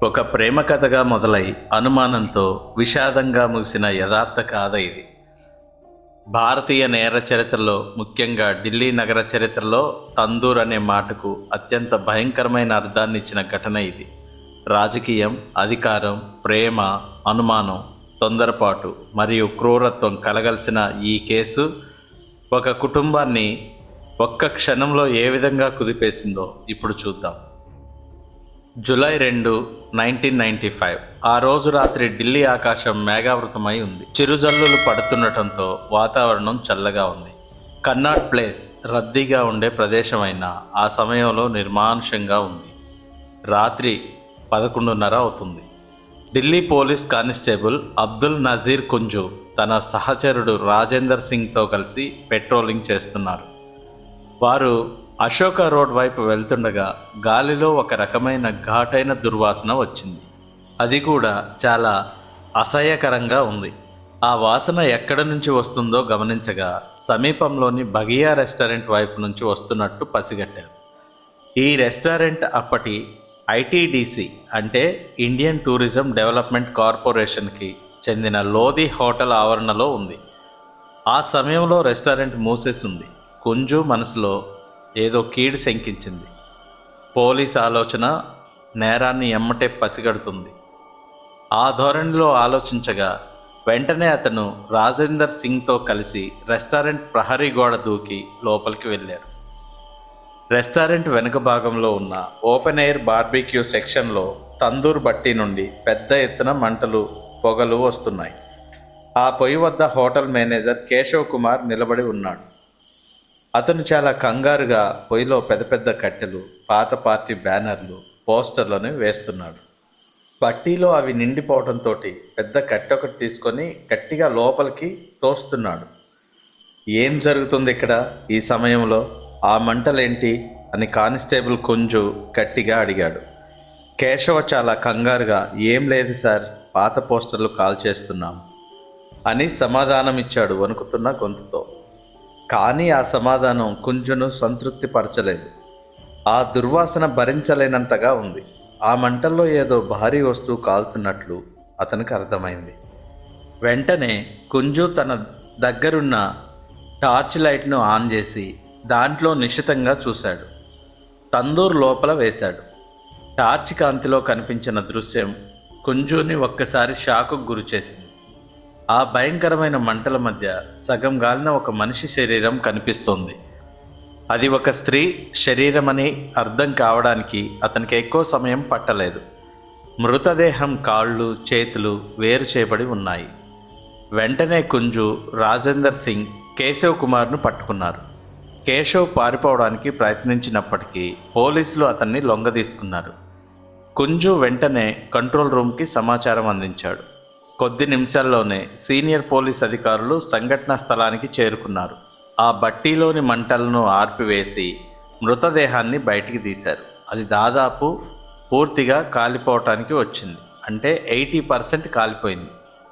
ఒక ప్రేమ కథగా మొదలై అనుమానంతో విషాదంగా ముగిసిన యథార్థ గాథ ఇది. భారతీయ నేర చరిత్రలో, ముఖ్యంగా ఢిల్లీ నగర చరిత్రలో తందూర్ అనే మాటకు అత్యంత భయంకరమైన అర్థాన్ని ఇచ్చిన ఘటన ఇది. రాజకీయం, అధికారం, ప్రేమ, అనుమానం, తొందరపాటు మరియు క్రూరత్వం కలగలిసిన ఈ కేసు ఒక కుటుంబాన్ని ఒక్క క్షణంలో ఏ విధంగా కుదిపేసిందో ఇప్పుడు చూద్దాం. జూలై 2, 1995. ఆ రోజు రాత్రి ఢిల్లీ ఆకాశం మేఘావృతమై ఉంది. చిరుజల్లులు పడుతుండటంతో వాతావరణం చల్లగా ఉంది. కన్నాట్ ప్లేస్ రద్దీగా ఉండే ప్రదేశమైన ఆ సమయంలో నిర్మానుష్యంగా ఉంది. రాత్రి 11:30 అవుతుంది. ఢిల్లీ పోలీస్ కానిస్టేబుల్ అబ్దుల్ నజీర్ కుంజు తన సహచరుడు రాజేందర్ సింగ్తో కలిసి పెట్రోలింగ్ చేస్తున్నారు. వారు అశోక రోడ్ వైపు వెళ్తుండగా గాలిలో ఒక రకమైన ఘాటైన దుర్వాసన వచ్చింది. అది కూడా చాలా అసహ్యకరంగా ఉంది. ఆ వాసన ఎక్కడి నుంచి వస్తుందో గమనించగా సమీపంలోని బగియా రెస్టారెంట్ వైపు నుంచి వస్తున్నట్టు పసిగట్టారు. ఈ రెస్టారెంట్ అప్పటి ఐటీడీసీ అంటే ఇండియన్ టూరిజం డెవలప్మెంట్ కార్పొరేషన్కి చెందిన లోధి హోటల్ ఆవరణలో ఉంది. ఆ సమయంలో రెస్టారెంట్ మూసేసి ఉంది. కుంజు మనసులో ఏదో కీడు శంకించింది. పోలీస్ ఆలోచన నేరాన్ని ఎమ్మటే పసిగడుతుంది. ఆ ధోరణిలో ఆలోచించగా వెంటనే అతను రాజేందర్ సింగ్తో కలిసి రెస్టారెంట్ ప్రహరీ గోడ దూకి లోపలికి వెళ్ళారు. రెస్టారెంట్ వెనుక భాగంలో ఉన్న ఓపెన్ ఎయిర్ బార్బిక్యూ సెక్షన్లో తందూర్ బట్టి నుండి పెద్ద ఎత్తున మంటలు, పొగలు వస్తున్నాయి. ఆ పొయ్యి వద్ద హోటల్ మేనేజర్ కేశవ్ కుమార్ నిలబడి ఉన్నాడు. అతను చాలా కంగారుగా పొయ్యిలో పెద్ద పెద్ద కట్టెలు, పాత పార్టీ బ్యానర్లు, పోస్టర్లను వేస్తున్నాడు. బట్టీలో అవి నిండిపోవడంతో పెద్ద కట్టె ఒకటి తీసుకొని గట్టిగా లోపలికి తోస్తున్నాడు. ఏం జరుగుతుంది ఇక్కడ ఈ సమయంలో? ఆ మంటలేంటి అని కానిస్టేబుల్ కుంజు గట్టిగా అడిగాడు. కేశవ చాలా కంగారుగా, ఏం లేదు సార్, పాత పోస్టర్లు కాల్ చేస్తున్నాం అని సమాధానం ఇచ్చాడు వణుకుతున్న గొంతుతో. కానీ ఆ సమాధానం కుంజును సంతృప్తి పరచలేదు. ఆ దుర్వాసన భరించలేనంతగా ఉంది. ఆ మంటల్లో ఏదో భారీ వస్తువు కాలుతున్నట్లు అతనికి అర్థమైంది. వెంటనే కుంజు తన దగ్గరున్న టార్చ్ లైట్ను ఆన్ చేసి దాంట్లో నిశితంగా చూశాడు. తందూర్ లోపల వేశాడు. టార్చ్ కాంతిలో కనిపించిన దృశ్యం కుంజుని ఒక్కసారి షాకుకు గురిచేసింది. ఆ భయంకరమైన మంటల మధ్య సగం గాలిన ఒక మనిషి శరీరం కనిపిస్తోంది. అది ఒక స్త్రీ శరీరమని అర్థం కావడానికి అతనికి ఎక్కువ సమయం పట్టలేదు. మృతదేహం కాళ్ళు, చేతులు వేరు చేయబడి ఉన్నాయి. వెంటనే కుంజు, రాజేందర్ సింగ్ కేశవ్ కుమార్ను పట్టుకున్నారు. కేశవ్ పారిపోవడానికి ప్రయత్నించినప్పటికీ పోలీసులు అతన్ని లొంగదీసుకున్నారు. కుంజు వెంటనే కంట్రోల్ రూమ్కి సమాచారం అందించాడు. కొద్ది నిమిషాల్లోనే సీనియర్ పోలీస్ అధికారులు సంఘటనా స్థలానికి చేరుకున్నారు. ఆ బట్టీలోని మంటలను ఆర్పివేసి మృతదేహాన్ని బయటికి తీశారు. అది దాదాపు పూర్తిగా కాలిపోవటానికి వచ్చింది. అంటే 80% కాలిపోయింది.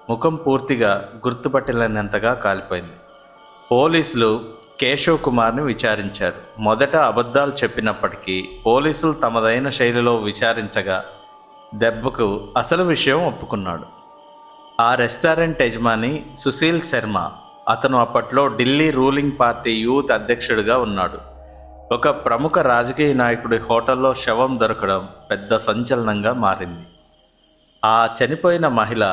ముఖం పూర్తిగా గుర్తుపట్టలేనంతగా కాలిపోయింది. పోలీసులు కేశవ్ కుమార్ని విచారించారు. మొదట అబద్ధాలు చెప్పినప్పటికీ పోలీసులు తమదైన శైలిలో విచారించగా దెబ్బకు అసలు విషయం ఒప్పుకున్నాడు. ఆ రెస్టారెంట్ యజమాని సుశీల్ శర్మ. అతను అప్పట్లో ఢిల్లీ రూలింగ్ పార్టీ యూత్ అధ్యక్షుడిగా ఉన్నాడు. ఒక ప్రముఖ రాజకీయ నాయకుడి హోటల్లో శవం దొరకడం పెద్ద సంచలనంగా మారింది. ఆ చనిపోయిన మహిళ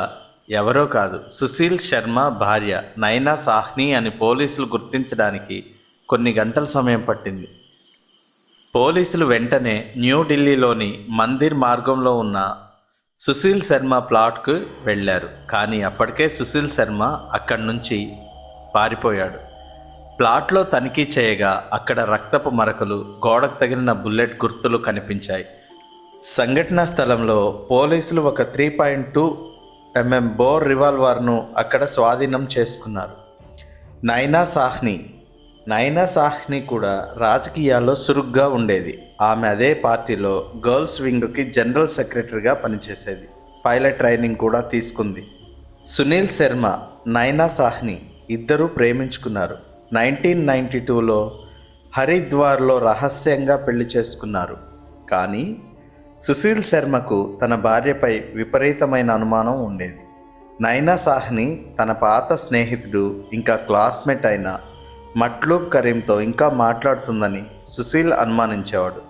ఎవరో కాదు, సుశీల్ శర్మ భార్య నైనా సాహ్ని అని పోలీసులు గుర్తించడానికి కొన్ని గంటల సమయం పట్టింది. పోలీసులు వెంటనే న్యూఢిల్లీలోని మందిర్ మార్గంలో ఉన్న సుశీల్ శర్మ ప్లాట్కు వెళ్ళారు. కానీ అప్పటికే సుశీల్ శర్మ అక్కడి నుంచి పారిపోయాడు. ప్లాట్లో తనిఖీ చేయగా అక్కడ రక్తపు మరకలు, గోడకు తగిలిన బుల్లెట్ గుర్తులు కనిపించాయి. సంఘటనా స్థలంలో పోలీసులు ఒక 3.2 mm బోర్ రివాల్వర్ను అక్కడ స్వాధీనం చేసుకున్నారు. నైనా సాహ్ని కూడా రాజకీయాల్లో చురుగ్గా ఉండేది. ఆమె అదే పార్టీలో గర్ల్స్ వింగ్కి జనరల్ సెక్రటరీగా పనిచేసేది. పైలట్ ట్రైనింగ్ కూడా తీసుకుంది. సునీల్ శర్మ, నైనా సాహ్ని ఇద్దరూ ప్రేమించుకున్నారు. 1992లో హరిద్వార్లో రహస్యంగా పెళ్లి చేసుకున్నారు. కానీ సుశీల్ శర్మకు తన భార్యపై విపరీతమైన అనుమానం ఉండేది. నైనా సాహ్ని తన పాత స్నేహితుడు ఇంకా క్లాస్మేట్ అయిన మట్లూబ్ కరీంతో ఇంకా మాట్లాడుతుందని సుశీల్ అనుమానించేవాడు.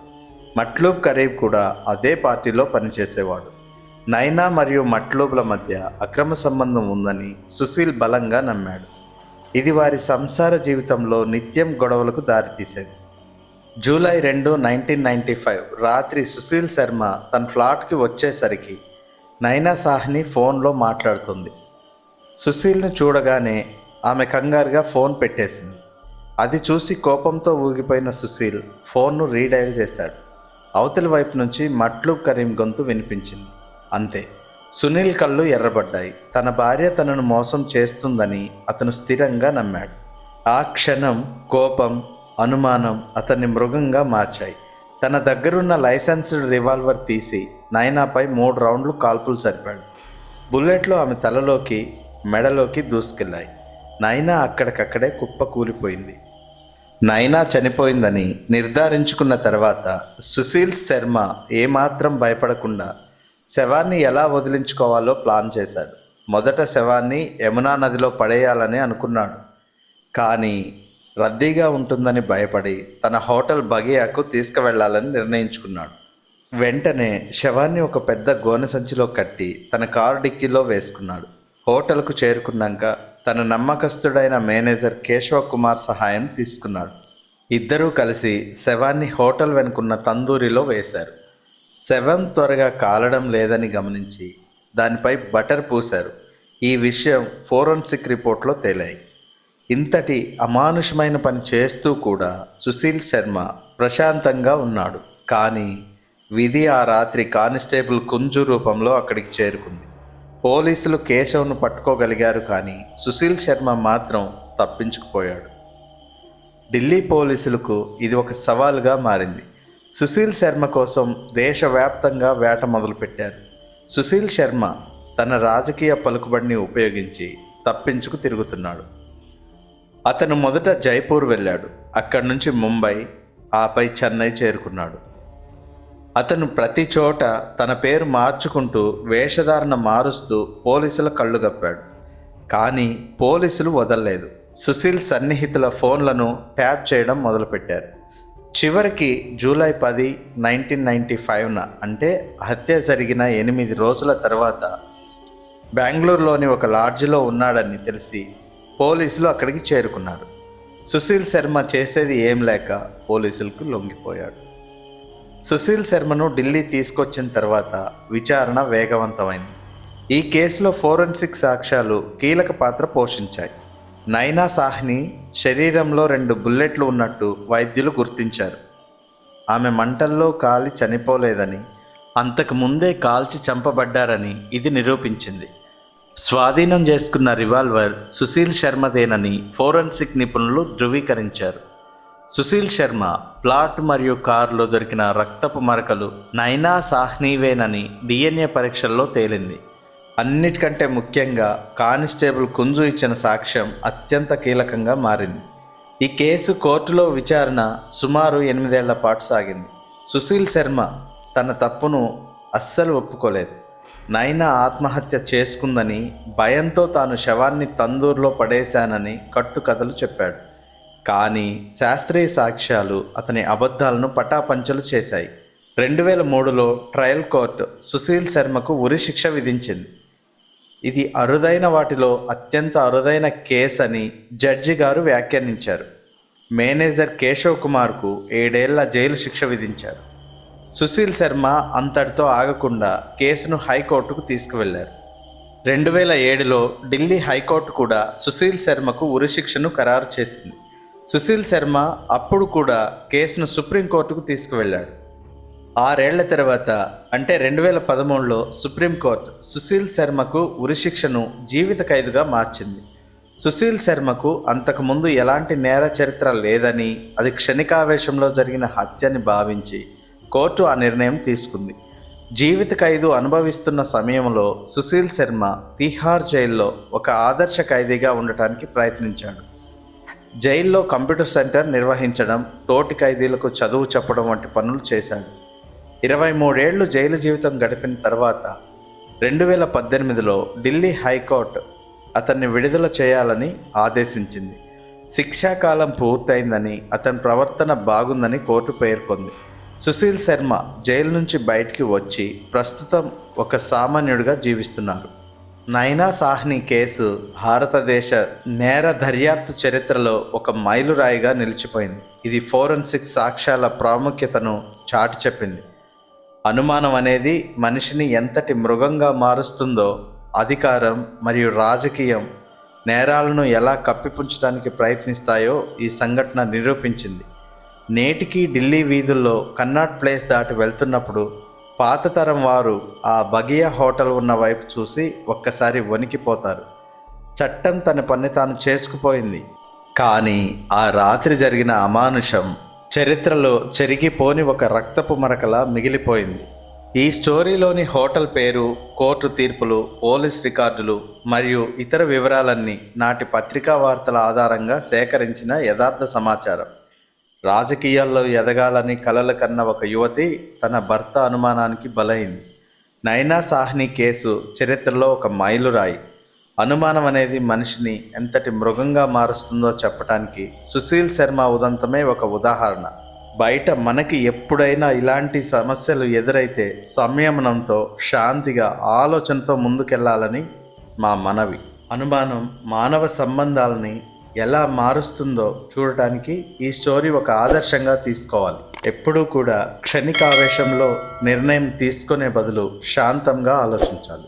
మట్లూబ్ కరీం కూడా అదే పార్టీలో పనిచేసేవాడు. నైనా మరియు మట్లూబ్ల మధ్య అక్రమ సంబంధం ఉందని సుశీల్ బలంగా నమ్మాడు. ఇది వారి సంసార జీవితంలో నిత్యం గొడవలకు దారితీసేది. జూలై 2, 1995 రాత్రి సుశీల్ శర్మ తన ఫ్లాట్కి వచ్చేసరికి నైనా సాహ్ని ఫోన్లో మాట్లాడుతుంది. సుశీల్ని చూడగానే ఆమె కంగారుగా ఫోన్ పెట్టేసింది. అది చూసి కోపంతో ఊగిపోయిన సుశీల్ ఫోన్ను రీడయల్ చేశాడు. అవతలి వైపు నుంచి మట్లూబ్ కరీం గొంతు వినిపించింది. అంతే, సునీల్ కళ్ళు ఎర్రబడ్డాయి. తన భార్య తనను మోసం చేస్తుందని అతను స్థిరంగా నమ్మాడు. ఆ క్షణం కోపం, అనుమానం అతన్ని మృగంగా మార్చాయి. తన దగ్గరున్న లైసెన్స్డ్ రివాల్వర్ తీసి నైనాపై 3 రౌండ్లు కాల్పులు జరిపాడు. బుల్లెట్లు ఆమె తలలోకి, మెడలోకి దూసుకెళ్లాయి. నైనా అక్కడికక్కడే కుప్ప కూలిపోయింది. నైనా చనిపోయిందని నిర్ధారించుకున్న తర్వాత సుశీల్ శర్మ ఏమాత్రం భయపడకుండా శవాన్ని ఎలా వదిలించుకోవాలో ప్లాన్ చేశాడు. మొదట శవాన్ని యమునా నదిలో పడేయాలని అనుకున్నాడు. కానీ రద్దీగా ఉంటుందని భయపడి తన హోటల్ బగియాకు తీసుకువెళ్లాలని నిర్ణయించుకున్నాడు. వెంటనే శవాన్ని ఒక పెద్ద గోనె సంచిలో కట్టి తన కారు డిక్కీలో వేసుకున్నాడు. హోటల్కు చేరుకున్నాక తన నమ్మకస్తుడైన మేనేజర్ కేశవ కుమార్ సహాయం తీసుకున్నాడు. ఇద్దరూ కలిసి శవాన్ని హోటల్ వెనుకున్న తందూరిలో వేశారు. శవం త్వరగా కాలడం లేదని గమనించి దానిపై బటర్ పూశారు. ఈ విషయం ఫోరెన్సిక్ రిపోర్ట్లో తేలాయి. ఇంతటి అమానుషమైన పని చేస్తూ కూడా సుశీల్ శర్మ ప్రశాంతంగా ఉన్నాడు. కానీ విధి ఆ రాత్రి కానిస్టేబుల్ కుంజు రూపంలో అక్కడికి చేరుకుంది. పోలీసులు కేశవ్ను పట్టుకోగలిగారు, కానీ సుశీల్ శర్మ మాత్రం తప్పించుకుపోయాడు. ఢిల్లీ పోలీసులకు ఇది ఒక సవాలుగా మారింది. సుశీల్ శర్మ కోసం దేశవ్యాప్తంగా వేట మొదలుపెట్టారు. సుశీల్ శర్మ తన రాజకీయ పలుకుబడిని ఉపయోగించి తప్పించుకు తిరుగుతున్నాడు. అతను మొదట జైపూర్ వెళ్ళాడు. అక్కడి నుంచి ముంబై, ఆపై చెన్నై చేరుకున్నాడు. అతను ప్రతి చోట తన పేరు మార్చుకుంటూ వేషధారణ మారుస్తూ పోలీసుల కళ్ళు గప్పాడు. కానీ పోలీసులు వదల్లేదు. సుశీల్ సన్నిహితుల ఫోన్లను ట్యాప్ చేయడం మొదలుపెట్టారు. చివరికి జూలై 10, 1995న అంటే హత్య జరిగిన 8 రోజుల తర్వాత బెంగళూరులోని ఒక లాడ్జిలో ఉన్నాడని తెలిసి పోలీసులు అక్కడికి చేరుకున్నారు. సుశీల్ శర్మ చేసేది ఏం లేక పోలీసులకు లొంగిపోయాడు. సుశీల్ శర్మను ఢిల్లీ తీసుకొచ్చిన తర్వాత విచారణ వేగవంతమైంది. ఈ కేసులో ఫోరెన్సిక్ సాక్ష్యాలు కీలక పాత్ర పోషించాయి. నైనా సాహ్ని శరీరంలో 2 బుల్లెట్లు ఉన్నట్టు వైద్యులు గుర్తించారు. ఆమె మంటల్లో కాలి చనిపోలేదని, అంతకు ముందే కాల్చి చంపబడ్డారని ఇది నిరూపించింది. స్వాధీనం చేసుకున్న రివాల్వర్ సుశీల్ శర్మదేనని ఫోరెన్సిక్ నిపుణులు ధృవీకరించారు. సుశీల్ శర్మ ప్లాట్ మరియు కారులో దొరికిన రక్తపు మరకలు నైనా సాహ్నీవేనని DNA పరీక్షల్లో తేలింది. అన్నిటికంటే ముఖ్యంగా కానిస్టేబుల్ కుంజు ఇచ్చిన సాక్ష్యం అత్యంత కీలకంగా మారింది. ఈ కేసు కోర్టులో విచారణ సుమారు 8 ఏళ్ల పాటు సాగింది. సుశీల్ శర్మ తన తప్పును అస్సలు ఒప్పుకోలేదు. నైనా ఆత్మహత్య చేసుకుందని, భయంతో తాను శవాన్ని తందూరులో పడేశానని కట్టుకథలు చెప్పాడు. కానీ శాస్త్రీయ సాక్ష్యాలు అతని అబద్ధాలను పటాపంచలు చేశాయి. 2003లో ట్రయల్ కోర్టు సుశీల్ శర్మకు ఉరిశిక్ష విధించింది. ఇది అరుదైన వాటిలో అత్యంత అరుదైన కేసు అని జడ్జి గారు వ్యాఖ్యానించారు. మేనేజర్ కేశవ్ కుమార్కు 7 ఏళ్ల జైలు శిక్ష విధించారు. సుశీల్ శర్మ అంతటితో ఆగకుండా కేసును హైకోర్టుకు తీసుకువెళ్లారు. 2007లో ఢిల్లీ హైకోర్టు కూడా సుశీల్ శర్మకు ఉరిశిక్షను ఖరారు చేసింది. సుశీల్ శర్మ అప్పుడు కూడా కేసును సుప్రీంకోర్టుకు తీసుకువెళ్ళాడు. 6 ఏళ్ల తర్వాత అంటే 2013లో సుప్రీంకోర్టు సుశీల్ శర్మకు ఉరిశిక్షను జీవిత ఖైదుగా మార్చింది. సుశీల్ శర్మకు అంతకుముందు ఎలాంటి నేర చరిత్ర లేదని, అది క్షణికావేశంలో జరిగిన హత్యని భావించి కోర్టు ఆ నిర్ణయం తీసుకుంది. జీవిత ఖైదు అనుభవిస్తున్న సమయంలో సుశీల్ శర్మ తిహార్ జైల్లో ఒక ఆదర్శ ఖైదీగా ఉండటానికి ప్రయత్నించాడు. జైల్లో కంప్యూటర్ సెంటర్ నిర్వహించడం, తోటి ఖైదీలకు చదువు చెప్పడం వంటి పనులు చేశాడు. 23 ఏళ్లు జైలు జీవితం గడిపిన తర్వాత 2018లో ఢిల్లీ హైకోర్టు అతన్ని విడుదల చేయాలని ఆదేశించింది. శిక్షాకాలం పూర్తయిందని, అతని ప్రవర్తన బాగుందని కోర్టు పేర్కొంది. సుశీల్ శర్మ జైలు నుంచి బయటికి వచ్చి ప్రస్తుతం ఒక సామాన్యుడిగా జీవిస్తున్నారు. నైనా సాహ్ని కేసు భారతదేశ నేర దర్యాప్తు చరిత్రలో ఒక మైలురాయిగా నిలిచిపోయింది. ఇది ఫోరెన్సిక్ సాక్ష్యాల ప్రాముఖ్యతను చాటి చెప్పింది. అనుమానం అనేది మనిషిని ఎంతటి మృగంగా మారుస్తుందో, అధికారం మరియు రాజకీయం నేరాలను ఎలా కప్పిపుంచడానికి ప్రయత్నిస్తాయో ఈ సంఘటన నిరూపించింది. నేటికి ఢిల్లీ వీధుల్లో కన్నాట్ ప్లేస్ దాటి వెళ్తున్నప్పుడు పాత తరం వారు ఆ బగియా హోటల్ ఉన్న వైపు చూసి ఒక్కసారి వణికిపోతారు. చట్టం తన పని తాను చేసుకుపోయింది, కానీ ఆ రాత్రి జరిగిన అమానుషం చరిత్రలో చెరిగిపోని ఒక రక్తపు మరకలా మిగిలిపోయింది. ఈ స్టోరీలోని హోటల్ పేరు, కోర్టు తీర్పులు, పోలీస్ రికార్డులు మరియు ఇతర వివరాలన్నీ నాటి పత్రికా వార్తల ఆధారంగా సేకరించిన యథార్థ సమాచారం. రాజకీయాల్లో ఎదగాలని కలలు కన్న ఒక యువతి తన భర్త అనుమానానికి బలైంది. నైనా సాహ్ని కేసు చరిత్రలో ఒక మైలురాయి. అనుమానం అనేది మనిషిని ఎంతటి మృగంగా మారుస్తుందో చెప్పడానికి సుశీల్ శర్మ ఉదంతమే ఒక ఉదాహరణ. బయట మనకి ఎప్పుడైనా ఇలాంటి సమస్యలు ఎదురైతే సంయమనంతో, శాంతిగా, ఆలోచనతో ముందుకెళ్లాలని మా మనవి. అనుమానం మానవ సంబంధాలని ఎలా మారుస్తుందో చూడటానికి ఈ స్టోరీ ఒక ఆదర్శంగా తీసుకోవాలి. ఎప్పుడూ కూడా క్షణికావేశంలో నిర్ణయం తీసుకునే బదులు శాంతంగా ఆలోచించాలి.